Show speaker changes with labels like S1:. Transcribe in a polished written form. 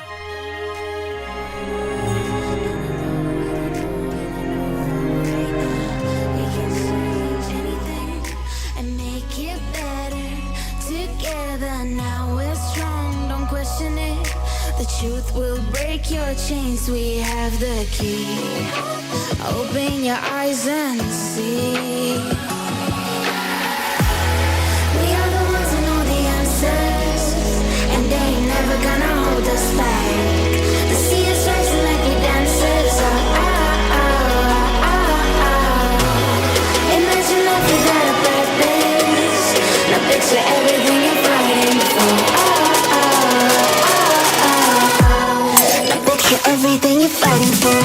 S1: We can change anything and make it better together. Now we're strong, don't question it. The truth will break your chains. We have the key. Open your eyes and see. We are the ones who know the answers, and they ain't never gonna hold us back. The sea is rising like we dancers. Imagine life without a purpose. Now picture everything you're fighting for. Now picture everything you're fighting for.